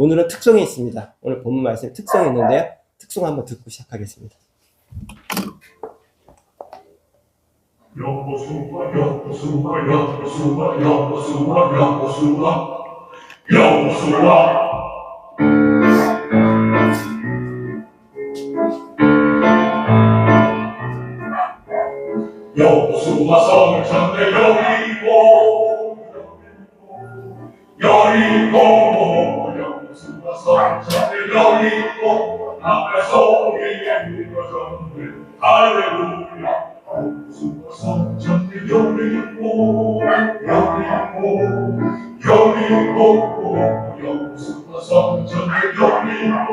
오늘은 특성이 있습니다. 오늘 본문 말씀에 특성이 있는데요. 특성 한번 듣고 시작하겠습니다. 여호수아 여호수아 여호수아 여호수아 여호수아 여호수아 여호수아 성을 찾네 여리고 여호수아 성을 찾네 여리고 앞에 소리에 물러섰네 할렐루야 여호수아 성을 찾네 여리고 여호수아 성을 찾네 여리고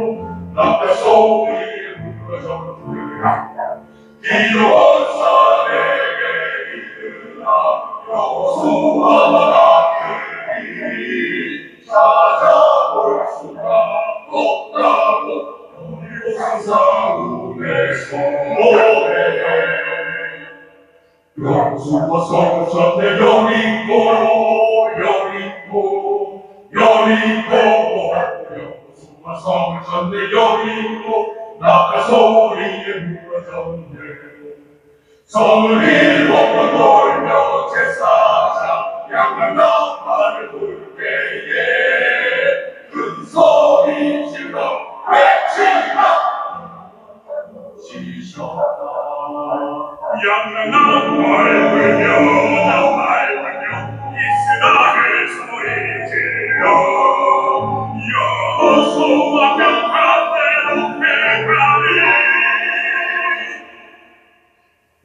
앞에 소리에 물러섰네 기도한 사내게 이르라 여호수아가 그리 찾아볼 수가 없다고 우리 사우에서 노래해 여호수아 성을 찾네 여호수아 성을 찾네 낙하 소리에 물어졌네 성을 일곱번 돌며 제사장 양을 나팔을 불 때에 큰 소리 질러 외치라 지셨다 양을 나팔 불며 이스라엘 소리 질러 여호수아 평안대로 백가리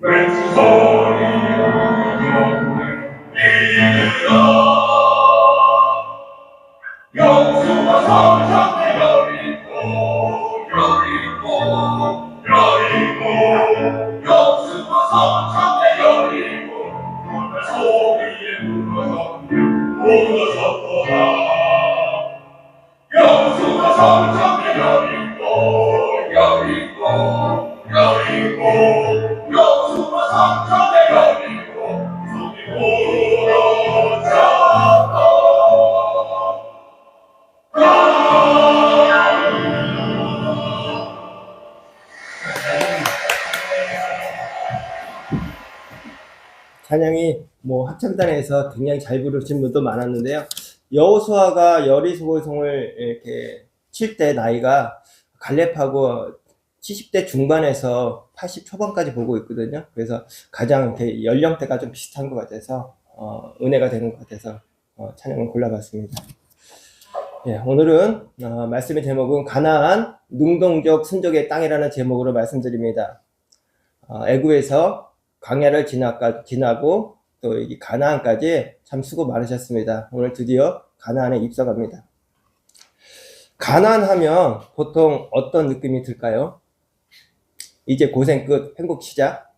왼손 소리 이르라 여호수아 성을 찾네 여호수아 성을 찾네 앞에 소리에 물러섰도다 여호수아 성을 찾네 여호수아 성을 찾네 손이 부러졌다 찬양이 합창단에서 굉장히 잘 부르신 분도 많았는데요. 여호수아가 여리고성을 이렇게 칠 때 나이가 갈렙하고 70대 중반에서 80 초반까지 보고 있거든요. 그래서 가장 이렇게 연령대가 좀 비슷한 것 같아서 은혜가 되는 것 같아서 찬양을 골라봤습니다. 예, 오늘은 말씀의 제목은 가나안 능동적 순적의 땅이라는 제목으로 말씀드립니다. 애굽에서 광야를 지나고 또 이 가나안까지 참 수고 많으셨습니다. 오늘 드디어 가나안에 입성합니다. 가나안 하면 보통 어떤 느낌이 들까요? 이제 고생 끝, 행복 시작?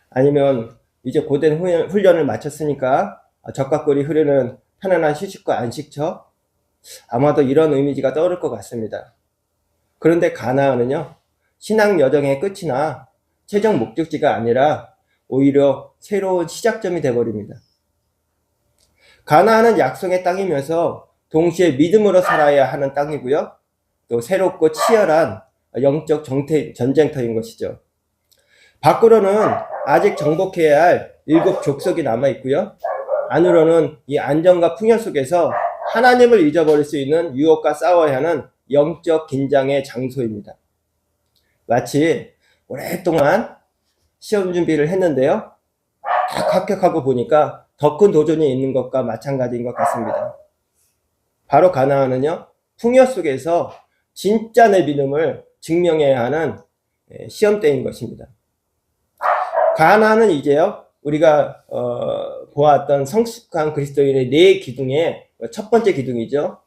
아니면 이제 고된 훈련을 마쳤으니까 적각거리 흐르는 편안한 휴식과 안식처? 아마도 이런 이미지가 떠오를 것 같습니다. 그런데 가나안은요, 신앙 여정의 끝이나 최종 목적지가 아니라 오히려 새로운 시작점이 되어버립니다. 가나안은 약속의 땅이면서 동시에 믿음으로 살아야 하는 땅이고요. 또 새롭고 치열한 영적 전쟁터인 것이죠. 밖으로는 아직 정복해야 할 7 족속이 남아있고요. 안으로는 이 안정과 풍요 속에서 하나님을 잊어버릴 수 있는 유혹과 싸워야 하는 영적 긴장의 장소입니다. 마치 오랫동안 시험 준비를 했는데요. 딱 합격하고 보니까 더 큰 도전이 있는 것과 마찬가지인 것 같습니다. 바로 가나안은요, 풍요 속에서 진짜 내 믿음을 증명해야 하는 시험대인 것입니다. 가나안은 이제요, 우리가 보았던 성숙한 그리스도인의 4 기둥의 첫 번째 기둥이죠.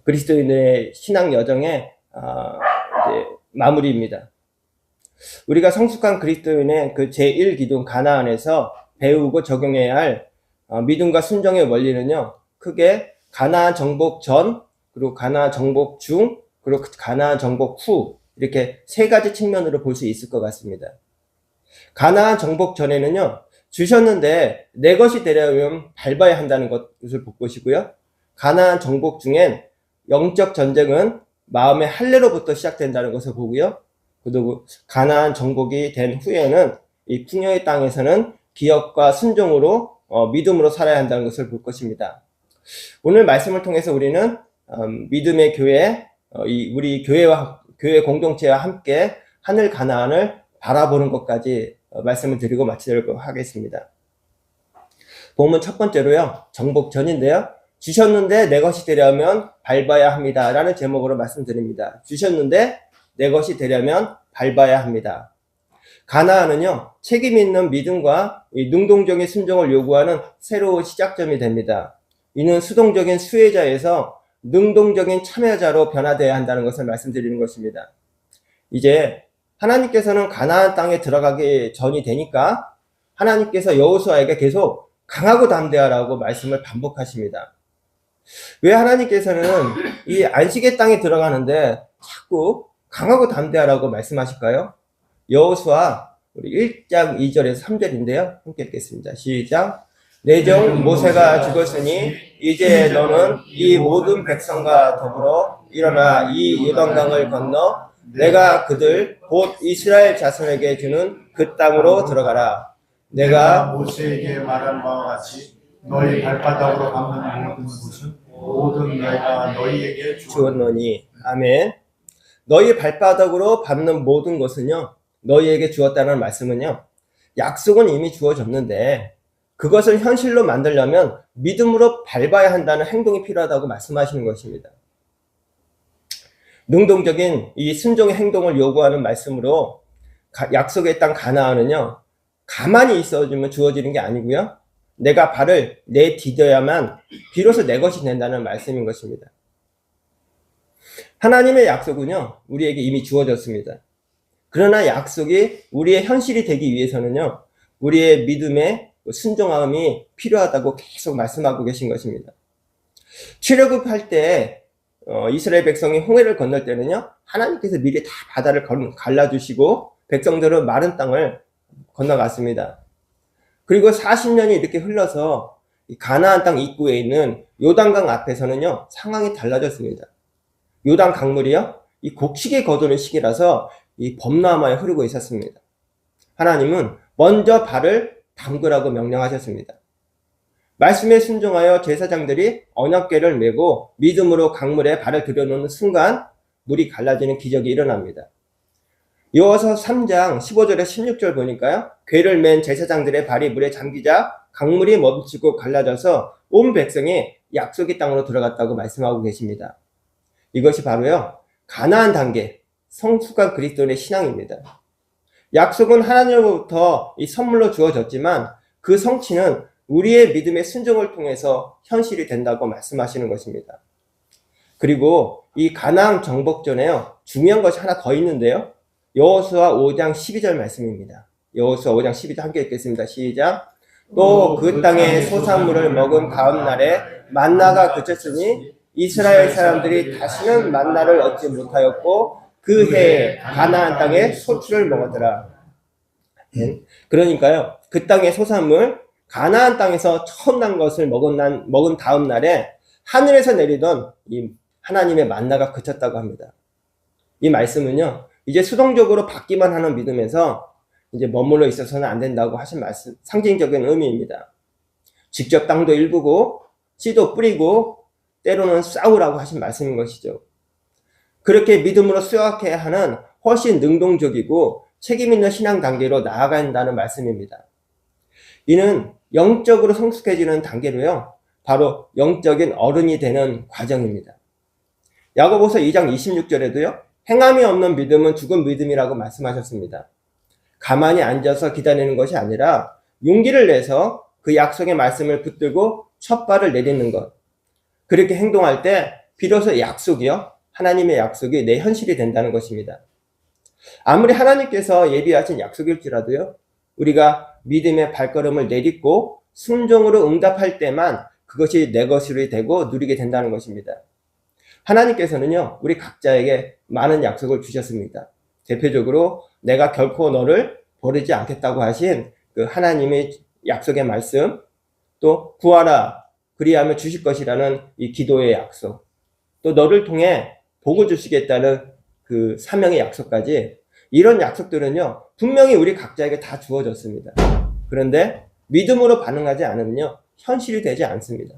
그리스도인의 신앙 여정의 이제 마무리입니다. 우리가 성숙한 그리스도인의 그 제1기둥 가나안에서 배우고 적용해야 할 믿음과 순종의 원리는요, 크게 가나안 정복 전, 그리고 가나안 정복 중, 그리고 가나안 정복 후, 이렇게 3가지 측면으로 볼 수 있을 것 같습니다. 가나안 정복 전에는요, 주셨는데 내 것이 되려면 밟아야 한다는 것을 볼 것이고요. 가나안 정복 중엔 영적 전쟁은 마음의 할례로부터 시작된다는 것을 보고요. 그리고 가나안 정복이 된 후에는 이 풍요의 땅에서는 기업과 순종으로 믿음으로 살아야 한다는 것을 볼 것입니다. 오늘 말씀을 통해서 우리는 믿음의 교회, 우리 교회 공동체와 함께 하늘 가나안을 바라보는 것까지 말씀을 드리고 마치도록 하겠습니다. 본문 첫 번째로요, 정복 전인데요. 주셨는데 내 것이 되려면 밟아야 합니다. 라는 제목으로 말씀드립니다. 주셨는데 내 것이 되려면 밟아야 합니다. 가나안은요, 책임 있는 믿음과 능동적인 순종을 요구하는 새로운 시작점이 됩니다. 이는 수동적인 수혜자에서 능동적인 참여자로 변화되어야 한다는 것을 말씀드리는 것입니다. 이제 하나님께서는 가나안 땅에 들어가기 전이 되니까 하나님께서 여호수아에게 계속 강하고 담대하라고 말씀을 반복하십니다. 왜 하나님께서는 이 안식의 땅에 들어가는데 자꾸 강하고 담대하라고 말씀하실까요? 여호수아 우리 1장 2절에서 3절인데요. 함께 읽겠습니다. 시작. 내 종 모세가 죽었으니 이제 너는 이 모든 백성과 더불어 일어나 이 요단강을 건너 내가 그들 곧 이스라엘 자손에게 주는 그 땅으로 들어가라. 내가 모세에게 말한 바와 같이 너희 발바닥으로 밟는 모든 곳은 모든 내가 너희에게 주었노니. 아멘. 너희 발바닥으로 밟는 모든 것은요, 너희에게 주었다는 말씀은요, 약속은 이미 주어졌는데 그것을 현실로 만들려면 믿음으로 밟아야 한다는 행동이 필요하다고 말씀하시는 것입니다. 능동적인 이 순종의 행동을 요구하는 말씀으로 약속의 땅 가나안은요, 가만히 있어주면 주어지는 게 아니고요, 내가 발을 내디뎌야만 비로소 내 것이 된다는 말씀인 것입니다. 하나님의 약속은요, 우리에게 이미 주어졌습니다. 그러나 약속이 우리의 현실이 되기 위해서는요, 우리의 믿음의 순종함이 필요하다고 계속 말씀하고 계신 것입니다. 출애굽할 때 이스라엘 백성이 홍해를 건널 때는요, 하나님께서 미리 다 바다를 갈라주시고 백성들은 마른 땅을 건너갔습니다. 그리고 40년이 이렇게 흘러서 가나안 땅 입구에 있는 요단강 앞에서는요, 상황이 달라졌습니다. 요단 강물이요, 이 곡식이 거두는 시기라서 이 범람하에 흐르고 있었습니다. 하나님은 먼저 발을 담그라고 명령하셨습니다. 말씀에 순종하여 제사장들이 언약궤를 메고 믿음으로 강물에 발을 들여놓는 순간 물이 갈라지는 기적이 일어납니다. 여호수아 3장 15절에 16절 보니까요, 궤를 맨 제사장들의 발이 물에 잠기자 강물이 멈추고 갈라져서 온 백성이 약속의 땅으로 들어갔다고 말씀하고 계십니다. 이것이 바로요, 가나안 단계 성숙한 그리스도인의 신앙입니다. 약속은 하나님으로부터 이 선물로 주어졌지만 그 성취는 우리의 믿음의 순종을 통해서 현실이 된다고 말씀하시는 것입니다. 그리고 이 가나안 정복전에요, 중요한 것이 하나 더 있는데요. 여호수아 5장 12절 말씀입니다. 여호수아 5장 12절 함께 읽겠습니다. 시작. 또 그 땅의 소산물을 먹은 다음 날에 만나가 그쳤으니 이스라엘 사람들이 다시는 만나를 얻지 못하였고 그 해에 가나안 땅에 소출을 먹었더라. 그러니까요, 그 땅의 소산물 가나안 땅에서 처음 난 것을 먹은 다음 날에 하늘에서 내리던 이 하나님의 만나가 그쳤다고 합니다. 이 말씀은요, 이제 수동적으로 받기만 하는 믿음에서 이제 머물러 있어서는 안 된다고 하신 말씀, 상징적인 의미입니다. 직접 땅도 일구고 씨도 뿌리고 때로는 싸우라고 하신 말씀인 것이죠. 그렇게 믿음으로 수확해야 하는 훨씬 능동적이고 책임있는 신앙 단계로 나아간다는 말씀입니다. 이는 영적으로 성숙해지는 단계로요, 바로 영적인 어른이 되는 과정입니다. 야고보서 2장 26절에도요, 행함이 없는 믿음은 죽은 믿음이라고 말씀하셨습니다. 가만히 앉아서 기다리는 것이 아니라 용기를 내서 그 약속의 말씀을 붙들고 첫 발을 내딛는 것. 그렇게 행동할 때 비로소 약속이요, 하나님의 약속이 내 현실이 된다는 것입니다. 아무리 하나님께서 예비하신 약속일지라도요, 우리가 믿음의 발걸음을 내딛고 순종으로 응답할 때만 그것이 내 것이 되고 누리게 된다는 것입니다. 하나님께서는요, 우리 각자에게 많은 약속을 주셨습니다. 대표적으로 내가 결코 너를 버리지 않겠다고 하신 그 하나님의 약속의 말씀, 또 구하라, 그리하면 주실 것이라는 이 기도의 약속, 또 너를 통해 복을 주시겠다는 그 사명의 약속까지, 이런 약속들은요 분명히 우리 각자에게 다 주어졌습니다. 그런데 믿음으로 반응하지 않으면요 현실이 되지 않습니다.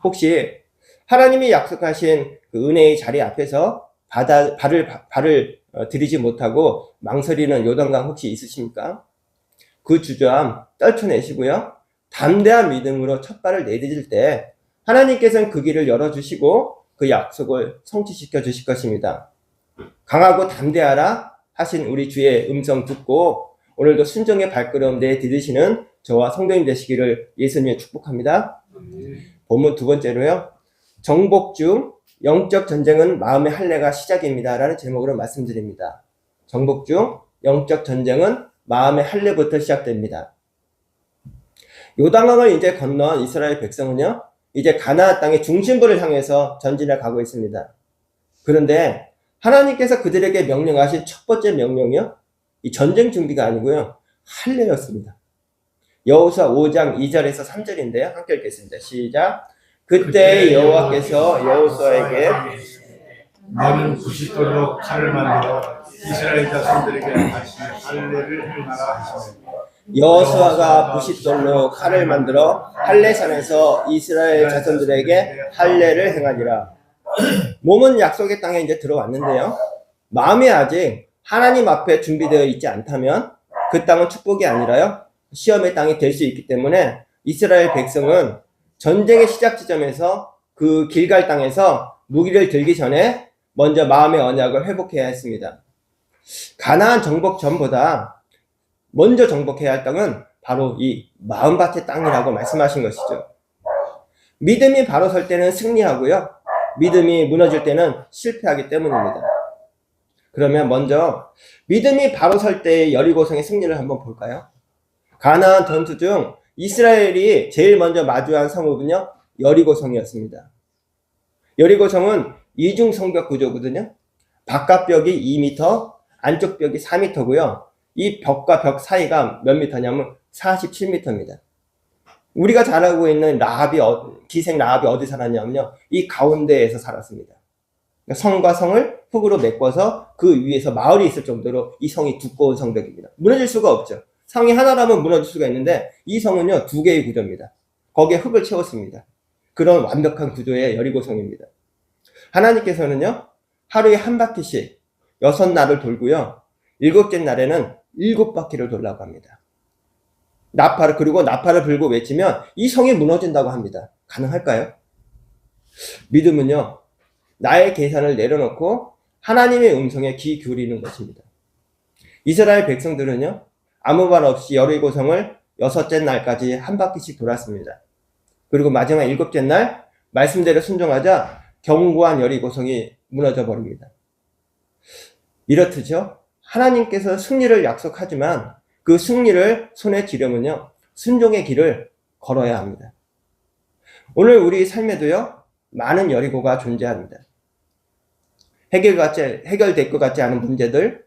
혹시 하나님이 약속하신 그 은혜의 자리 앞에서 발을 들이지 못하고 망설이는 요단강 혹시 있으십니까? 그 주저함 떨쳐내시고요, 담대한 믿음으로 첫 발을 내디딜 때 하나님께서는 그 길을 열어주시고 그 약속을 성취시켜 주실 것입니다. 강하고 담대하라 하신 우리 주의 음성 듣고 오늘도 순종의 발걸음 내디디시는 저와 성도님 되시기를 예수님의 축복합니다. 본문 두 번째로요, 정복 중 영적 전쟁은 마음의 할례가 시작입니다 라는 제목으로 말씀드립니다. 정복 중 영적 전쟁은 마음의 할례부터 시작됩니다. 요단강을 이제 건넌 이스라엘 백성은요 이제 가나안 땅의 중심부를 향해서 전진해 가고 있습니다. 그런데 하나님께서 그들에게 명령하신 첫 번째 명령이요, 이 전쟁 준비가 아니고요 할례였습니다. 여호수아 5장 2절에서 3절인데요, 함께 읽겠습니다. 시작. 그때 여호와께서 여호수아에게 너는 90돌로 칼을 만들어 이스라엘 자손들에게 다시 할례를 행하라 하시며 여호수아가 부싯돌로 칼을 만들어 할례산에서 이스라엘 자손들에게 할례를 행하니라. 몸은 약속의 땅에 이제 들어왔는데요, 마음이 아직 하나님 앞에 준비되어 있지 않다면 그 땅은 축복이 아니라요 시험의 땅이 될 수 있기 때문에 이스라엘 백성은 전쟁의 시작 지점에서 그 길갈 땅에서 무기를 들기 전에 먼저 마음의 언약을 회복해야 했습니다. 가나안 정복 전보다 먼저 정복해야 할 땅은 바로 이 마음밭의 땅이라고 말씀하신 것이죠. 믿음이 바로 설 때는 승리하고요, 믿음이 무너질 때는 실패하기 때문입니다. 그러면 먼저 믿음이 바로 설 때의 여리고성의 승리를 한번 볼까요? 가나안 전투 중 이스라엘이 제일 먼저 마주한 성읍은요 여리고성이었습니다. 여리고성은 이중 성벽 구조거든요. 바깥 벽이 2m, 안쪽 벽이 4m고요. 이 벽과 벽 사이가 몇 미터냐면 47m입니다. 우리가 잘 알고 있는 기생 라합이 어디 살았냐면요, 이 가운데에서 살았습니다. 성과 성을 흙으로 메꿔서 그 위에서 마을이 있을 정도로 이 성이 두꺼운 성벽입니다. 무너질 수가 없죠. 성이 하나라면 무너질 수가 있는데 이 성은요 2개의 구조입니다. 거기에 흙을 채웠습니다. 그런 완벽한 구조의 여리고성입니다. 하나님께서는요 하루에 한 바퀴씩 6날을 돌고요, 7째 날에는 7바퀴를 돌라고 합니다. 그리고 나팔을 불고 외치면 이 성이 무너진다고 합니다. 가능할까요? 믿음은요 나의 계산을 내려놓고 하나님의 음성에 귀 기울이는 것입니다. 이스라엘 백성들은요 아무 말 없이 여리고성을 6째 날까지 한 바퀴씩 돌았습니다. 그리고 마지막 7째 날 말씀대로 순종하자 견고한 여리고성이 무너져 버립니다. 이렇듯요 하나님께서 승리를 약속하지만 그 승리를 손에 쥐려면요 순종의 길을 걸어야 합니다. 오늘 우리 삶에도요 많은 여리고가 존재합니다. 해결될 것 같지 않은 문제들,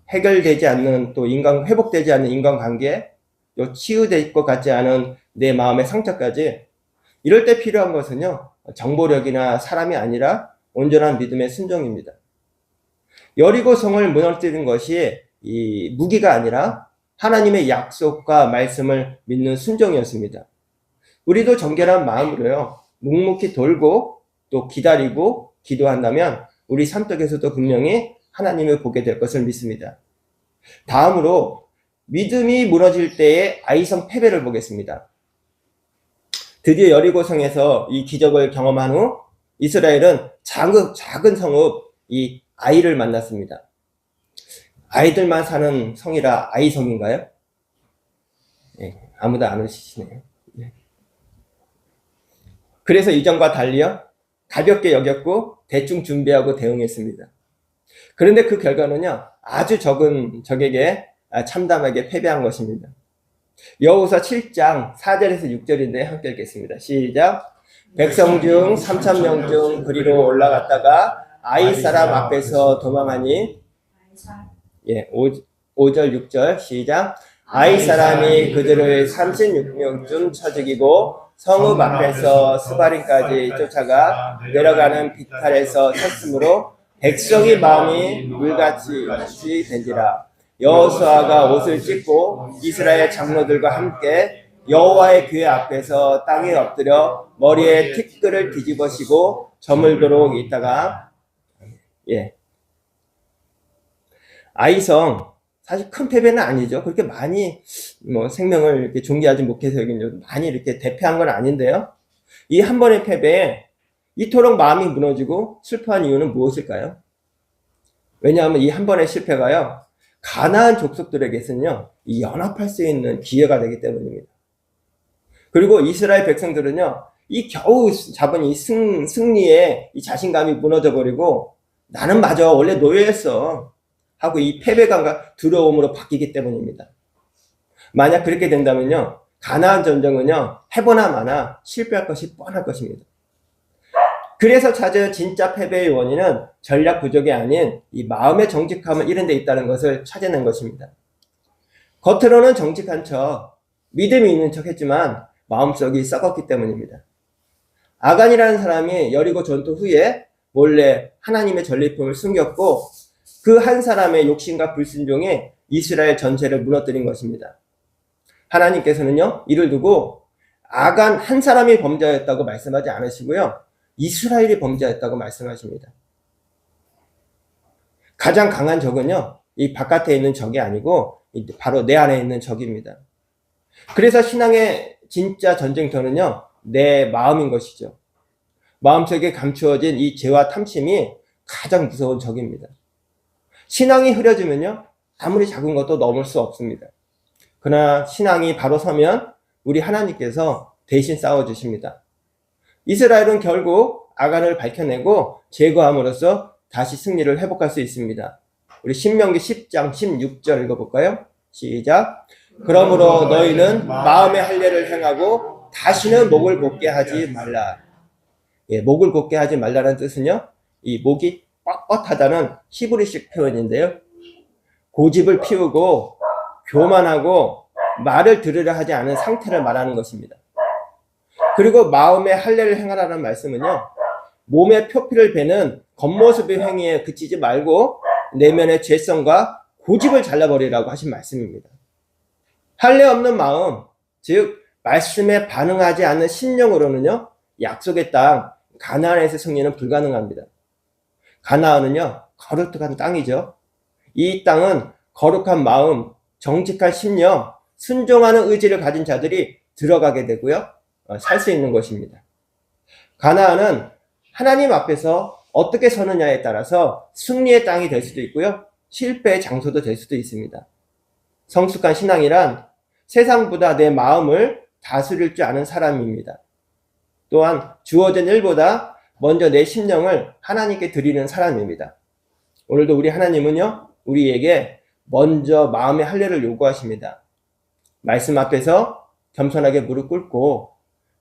해결되지 않는 또 회복되지 않는 인간관계, 또 치유될 것 같지 않은 내 마음의 상처까지, 이럴 때 필요한 것은요 정보력이나 사람이 아니라 온전한 믿음의 순종입니다. 여리고성을 무너뜨린 것이 이 무기가 아니라 하나님의 약속과 말씀을 믿는 순종이었습니다. 우리도 정결한 마음으로요 묵묵히 돌고 또 기다리고 기도한다면 우리 삶 속에서도 분명히 하나님을 보게 될 것을 믿습니다. 다음으로 믿음이 무너질 때의 아이성 패배를 보겠습니다. 드디어 여리고성에서 이 기적을 경험한 후 이스라엘은 작은 성읍 이 아이를 만났습니다. 아이들만 사는 성이라 아이성인가요? 네, 아무도 안 오시네요. 네. 그래서 이전과 달리요 가볍게 여겼고 대충 준비하고 대응했습니다. 그런데 그 결과는요 아주 적은 적에게 참담하게 패배한 것입니다. 여호수아 7장 4절에서 6절인데 함께 읽겠습니다. 시작. 백성 중 3,000명 중 그리로 올라갔다가 아이 사람 앞에서 도망하니 5절 6절 시작. 아이 사람이 그들을 36명쯤 쳐 죽이고 성읍 앞에서 스바림까지 쫓아가 내려가는 비탈에서 쳤으므로 백성의 마음이 물같이 된지라. 여호수아가 옷을 찢고 이스라엘 장로들과 함께 여호와의 교회 앞에서 땅에 엎드려 머리에 티끌을 뒤집어쓰고 저물도록 있다가 아이성 사실 큰 패배는 아니죠. 그렇게 많이 생명을 이렇게 존귀하지 못해서 많이 이렇게 대패한 건 아닌데요. 이 한 번의 패배에 이토록 마음이 무너지고 슬퍼한 이유는 무엇일까요? 왜냐하면 이 한 번의 실패가요, 가나안 족속들에게서는요, 이 연합할 수 있는 기회가 되기 때문입니다. 그리고 이스라엘 백성들은요, 이 겨우 잡은 이 승리에 이 자신감이 무너져 버리고 나는 맞아 원래 노예였어 하고 이 패배감과 두려움으로 바뀌기 때문입니다. 만약 그렇게 된다면요, 가나안 전쟁은요, 해보나 마나 실패할 것이 뻔할 것입니다. 그래서 찾은 진짜 패배의 원인은 전략 부족이 아닌 이 마음의 정직함을 잃은 데 있다는 것을 찾아낸 것입니다. 겉으로는 정직한 척, 믿음이 있는 척 했지만 마음속이 썩었기 때문입니다. 아간이라는 사람이 여리고 전투 후에 몰래 하나님의 전리품을 숨겼고 그 한 사람의 욕심과 불순종에 이스라엘 전체를 무너뜨린 것입니다. 하나님께서는요, 이를 두고 아간 한 사람이 범죄였다고 말씀하지 않으시고요, 이스라엘이 범죄했다고 말씀하십니다. 가장 강한 적은요, 이 바깥에 있는 적이 아니고 바로 내 안에 있는 적입니다. 그래서 신앙의 진짜 전쟁터는요, 내 마음인 것이죠. 마음속에 감추어진 이 죄와 탐심이 가장 무서운 적입니다. 신앙이 흐려지면요, 아무리 작은 것도 넘을 수 없습니다. 그러나 신앙이 바로 서면 우리 하나님께서 대신 싸워주십니다. 이스라엘은 결국 아간을 밝혀내고 제거함으로써 다시 승리를 회복할 수 있습니다. 우리 신명기 10장 16절 읽어볼까요? 시작. 그러므로 너희는 마음의 할례를 행하고 다시는 목을 곧게 하지 말라. 목을 곧게 하지 말라는 뜻은요, 이 목이 뻣뻣하다는 히브리식 표현인데요, 고집을 피우고 교만하고 말을 들으려 하지 않은 상태를 말하는 것입니다. 그리고 마음의 할례를 행하라는 말씀은요, 몸의 표피를 베는 겉모습의 행위에 그치지 말고 내면의 죄성과 고집을 잘라버리라고 하신 말씀입니다. 할례 없는 마음, 즉 말씀에 반응하지 않는 심령으로는요, 약속의 땅 가나안에서 승리는 불가능합니다. 가나안은요, 거룩한 땅이죠. 이 땅은 거룩한 마음, 정직한 심령, 순종하는 의지를 가진 자들이 들어가게 되고요, 살 수 있는 것입니다. 가나안은 하나님 앞에서 어떻게 서느냐에 따라서 승리의 땅이 될 수도 있고요, 실패의 장소도 될 수도 있습니다. 성숙한 신앙이란 세상보다 내 마음을 다스릴 줄 아는 사람입니다. 또한 주어진 일보다 먼저 내 심령을 하나님께 드리는 사람입니다. 오늘도 우리 하나님은요, 우리에게 먼저 마음의 할례를 요구하십니다. 말씀 앞에서 겸손하게 무릎 꿇고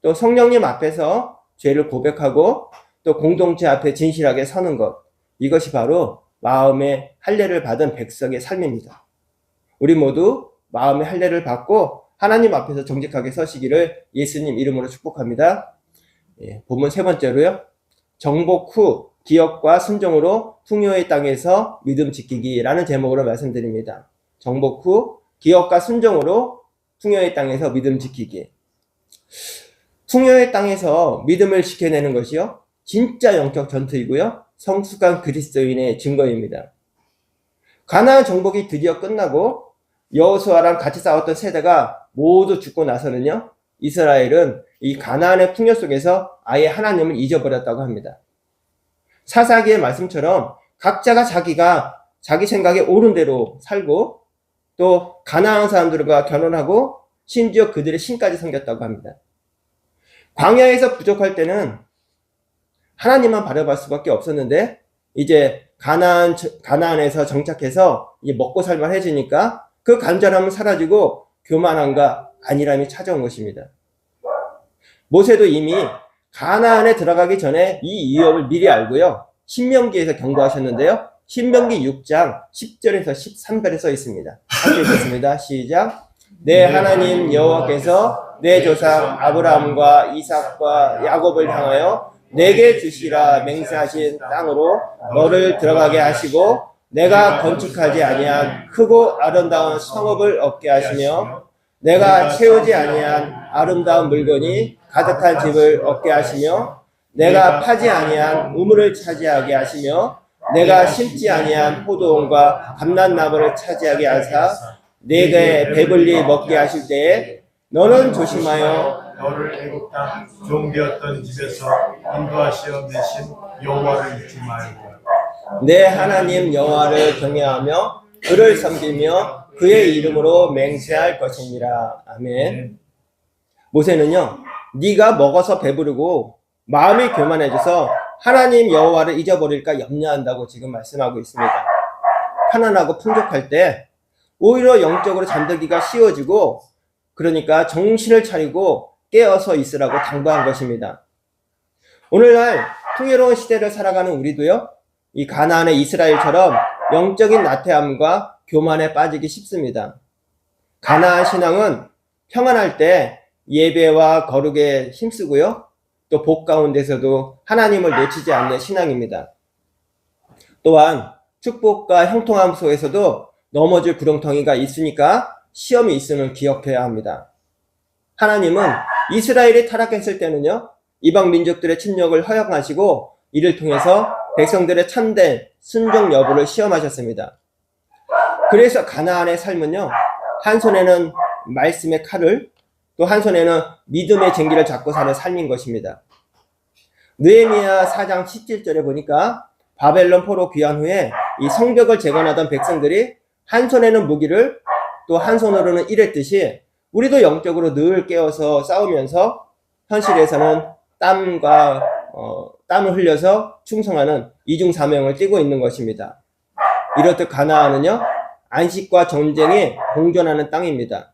또 성령님 앞에서 죄를 고백하고 또 공동체 앞에 진실하게 서는 것, 이것이 바로 마음의 할례를 받은 백성의 삶입니다. 우리 모두 마음의 할례를 받고 하나님 앞에서 정직하게 서시기를 예수님 이름으로 축복합니다. 본문 세 번째로요, 정복 후 기억과 순종으로 풍요의 땅에서 믿음 지키기라는 제목으로 말씀드립니다. 정복 후 기억과 순종으로 풍요의 땅에서 믿음 지키기. 풍요의 땅에서 믿음을 지켜내는 것이요, 진짜 영적 전투이고요, 성숙한 그리스도인의 증거입니다. 가나안 정복이 드디어 끝나고 여호수아랑 같이 싸웠던 세대가 모두 죽고 나서는요, 이스라엘은 이 가나안의 풍요 속에서 아예 하나님을 잊어버렸다고 합니다. 사사기의 말씀처럼 각자가 자기 생각에 옳은 대로 살고 또 가나안 사람들과 결혼하고 심지어 그들의 신까지 섬겼다고 합니다. 광야에서 부족할 때는 하나님만 바라볼 수밖에 없었는데 이제 가나안에서 정착해서 이제 먹고 살만해지니까 그 간절함은 사라지고 교만함과 안일함이 찾아온 것입니다. 모세도 이미 가나안에 들어가기 전에 이 위협을 미리 알고요, 신명기에서 경고하셨는데요, 신명기 6장 10절에서 13절에 써 있습니다. 함께 읽겠습니다. 시작. 내 하나님 여호와께서 내 조상 아브라함과 이삭과 야곱을 향하여 내게 주시라 맹세하신 땅으로 너를 들어가게 하시고 내가 건축하지 아니한 크고 아름다운 성읍을 얻게 하시며 내가 채우지 아니한 아름다운 물건이 가득한 집을 얻게 하시며 내가 파지 아니한 우물을 차지하게 하시며 내가 심지 아니한 포도원과 감람나무를 차지하게 하사 내게 배불리 먹게 하실 때에 너는 조심하여 너를 애굽 땅 종되었던 집에서 인도하시어 내신 여호와를 잊지 말고 내 하나님 여호와를 경외하며 그를 섬기며 그의 이름으로 맹세할 것이니라. 아멘. 모세는요, 네가 먹어서 배부르고 마음이 교만해져서 하나님 여호와를 잊어버릴까 염려한다고 지금 말씀하고 있습니다. 편안하고 풍족할 때 오히려 영적으로 잠들기가 쉬워지고, 그러니까 정신을 차리고 깨어서 있으라고 당부한 것입니다. 오늘날 풍요로운 시대를 살아가는 우리도요, 이 가나안의 이스라엘처럼 영적인 나태함과 교만에 빠지기 쉽습니다. 가나안 신앙은 평안할 때 예배와 거룩에 힘쓰고요, 또 복 가운데서도 하나님을 놓치지 않는 신앙입니다. 또한 축복과 형통함 속에서도 넘어질 구렁텅이가 있으니까 시험이 있음을 기억해야 합니다. 하나님은 이스라엘이 타락했을 때는요, 이방 민족들의 침략을 허용하시고 이를 통해서 백성들의 참된 순종 여부를 시험하셨습니다. 그래서 가나안의 삶은요, 한 손에는 말씀의 칼을, 또 한 손에는 믿음의 쟁기를 잡고 사는 삶인 것입니다. 느헤미야 4장 17절에 보니까 바벨론 포로 귀환 후에 이 성벽을 재건하던 백성들이 한 손에는 무기를 또 한 손으로는 일했듯이 우리도 영적으로 늘 깨어서 싸우면서 현실에서는 땀을 흘려서 충성하는 이중사명을 띠고 있는 것입니다. 이렇듯 가나안은요, 안식과 전쟁이 공존하는 땅입니다.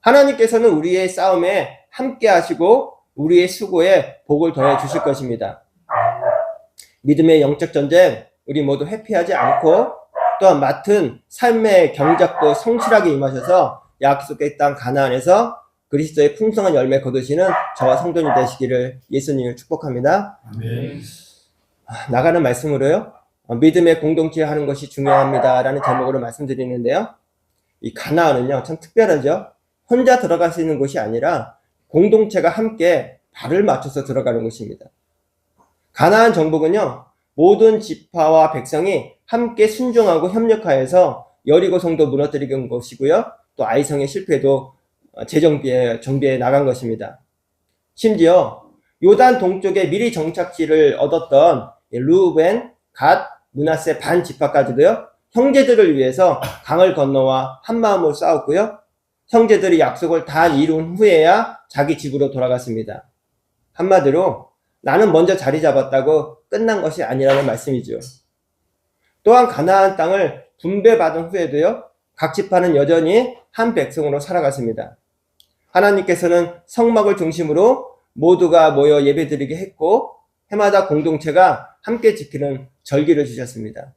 하나님께서는 우리의 싸움에 함께 하시고 우리의 수고에 복을 더해 주실 것입니다. 믿음의 영적 전쟁, 우리 모두 회피하지 않고 또한 맡은 삶의 경작도 성실하게 임하셔서 약속의 땅 가나안에서 그리스도의 풍성한 열매 거두시는 저와 성도님 되시기를 예수님을 축복합니다. 아멘. 나가는 말씀으로요, 믿음의 공동체 하는 것이 중요합니다 라는 제목으로 말씀드리는데요, 이 가나안은요 참 특별하죠. 혼자 들어갈 수 있는 곳이 아니라 공동체가 함께 발을 맞춰서 들어가는 곳입니다. 가나안 정복은요, 모든 지파와 백성이 함께 순종하고 협력하여서 여리고 성도 무너뜨리는 것이고요, 또 아이성의 실패도 정비해 나간 것입니다. 심지어 요단 동쪽에 미리 정착지를 얻었던 르우벤, 갓, 므낫세 반 지파까지도요, 형제들을 위해서 강을 건너와 한마음으로 싸웠고요, 형제들이 약속을 다 이룬 후에야 자기 집으로 돌아갔습니다. 한마디로 나는 먼저 자리 잡았다고 끝난 것이 아니라는 말씀이죠. 또한 가나안 땅을 분배받은 후에도요, 각 지파는 여전히 한 백성으로 살아갔습니다. 하나님께서는 성막을 중심으로 모두가 모여 예배드리게 했고 해마다 공동체가 함께 지키는 절기를 주셨습니다.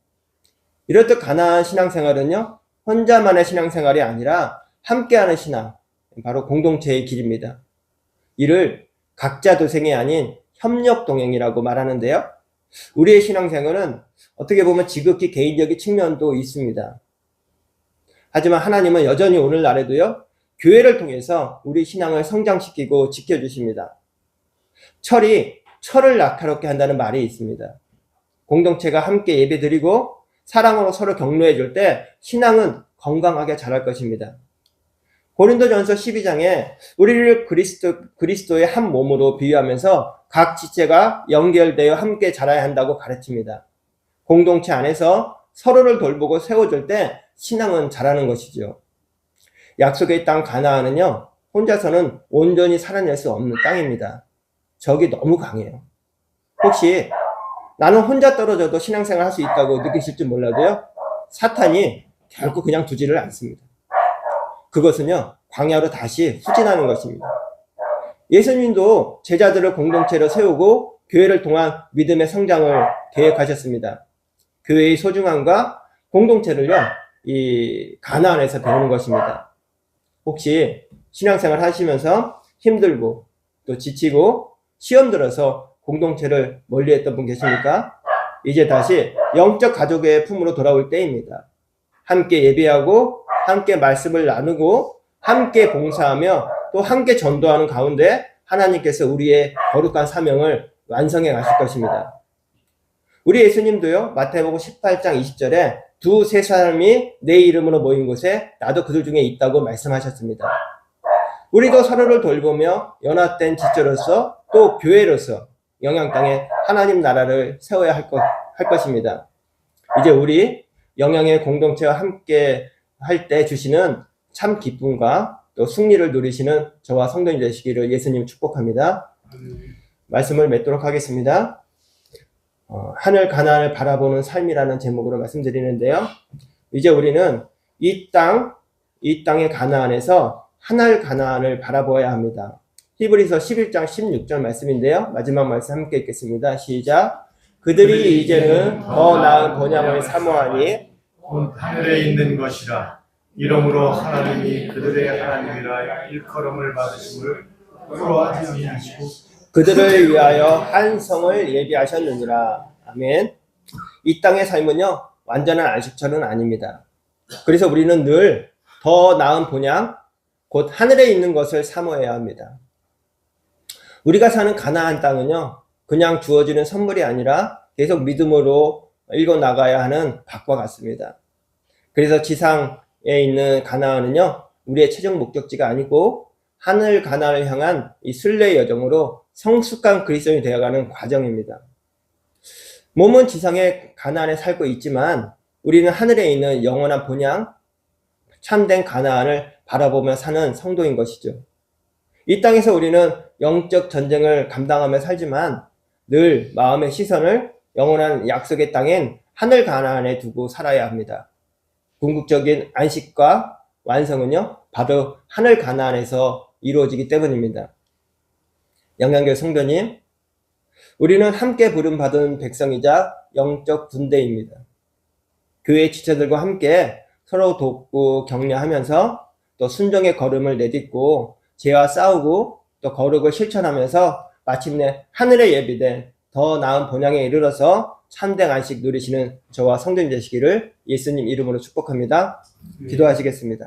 이렇듯 가나안 신앙생활은요, 혼자만의 신앙생활이 아니라 함께하는 신앙, 바로 공동체의 길입니다. 이를 각자 도생이 아닌 협력 동행이라고 말하는데요, 우리의 신앙생활은 어떻게 보면 지극히 개인적인 측면도 있습니다. 하지만 하나님은 여전히 오늘날에도요, 교회를 통해서 우리 신앙을 성장시키고 지켜주십니다. 철을 날카롭게 한다는 말이 있습니다. 공동체가 함께 예배드리고 사랑으로 서로 격려해 줄 때 신앙은 건강하게 자랄 것입니다. 고린도전서 12장에 우리를 그리스도의 한 몸으로 비유하면서 각 지체가 연결되어 함께 자라야 한다고 가르칩니다. 공동체 안에서 서로를 돌보고 세워줄 때 신앙은 자라는 것이죠. 약속의 땅 가나안은요, 혼자서는 온전히 살아낼 수 없는 땅입니다. 적이 너무 강해요. 혹시 나는 혼자 떨어져도 신앙생활 할 수 있다고 느끼실지 몰라도요, 사탄이 결코 그냥 두지를 않습니다. 그것은요, 광야로 다시 후진하는 것입니다. 예수님도 제자들을 공동체로 세우고 교회를 통한 믿음의 성장을 계획하셨습니다. 교회의 소중함과 공동체를요, 이 가나안에서 배우는 것입니다. 혹시 신앙생활 하시면서 힘들고 또 지치고 시험 들어서 공동체를 멀리했던 분 계십니까? 이제 다시 영적 가족의 품으로 돌아올 때입니다. 함께 예배하고 함께 말씀을 나누고 함께 봉사하며 또 함께 전도하는 가운데 하나님께서 우리의 거룩한 사명을 완성해 가실 것입니다. 우리 예수님도요, 마태복음 18장 20절에 두세 사람이 내 이름으로 모인 곳에 나도 그들 중에 있다고 말씀하셨습니다. 우리도 서로를 돌보며 연합된 지체로서 또 교회로서 영향 땅에 하나님 나라를 세워야 할 것입니다. 이제 우리 영향의 공동체와 함께 할 때 주시는 참 기쁨과 또 승리를 누리시는 저와 성도님 되시기를 예수님 축복합니다. 말씀을 맺도록 하겠습니다. 하늘 가나안을 바라보는 삶이라는 제목으로 말씀드리는데요. 이제 우리는 이 땅의 가나안에서 하늘 가나안을 바라보아야 합니다. 히브리서 11장 16절 말씀인데요. 마지막 말씀 함께 읽겠습니다. 시작. 그들이 이제는 더 나은 본향을 사모하니 곧 하늘에 있는 것이라. 이러므로 하나님이 그들의 하나님이라 일컬음을 받으심을 부러워하지 아니하시고 그들을 위하여 한 성을 예비하셨느니라. 아멘. 이 땅의 삶은요, 완전한 안식처는 아닙니다. 그래서 우리는 늘 더 나은 본향, 곧 하늘에 있는 것을 사모해야 합니다. 우리가 사는 가나안 땅은요, 그냥 주어지는 선물이 아니라 계속 믿음으로 읽어 나가야 하는 밭과 같습니다. 그래서 지상에 있는 가나안은요, 우리의 최종 목적지가 아니고 하늘 가나안을 향한 이 순례의 여정으로 성숙한 그리스도인이 되어가는 과정입니다. 몸은 지상의 가나안에 살고 있지만 우리는 하늘에 있는 영원한 본향, 참된 가나안을 바라보며 사는 성도인 것이죠. 이 땅에서 우리는 영적 전쟁을 감당하며 살지만 늘 마음의 시선을 영원한 약속의 땅인 하늘 가나안에 두고 살아야 합니다. 궁극적인 안식과 완성은요, 바로 하늘 가나안에서 이루어지기 때문입니다. 영양교회 성도님, 우리는 함께 부름받은 백성이자 영적 군대입니다. 교회 지체들과 함께 서로 돕고 격려하면서 또 순종의 걸음을 내딛고 죄와 싸우고 또 거룩을 실천하면서 마침내 하늘에 예비된 더 나은 본향에 이르러서 참된 안식 누리시는 저와 성도님 되시기를 예수님 이름으로 축복합니다. 기도하시겠습니다.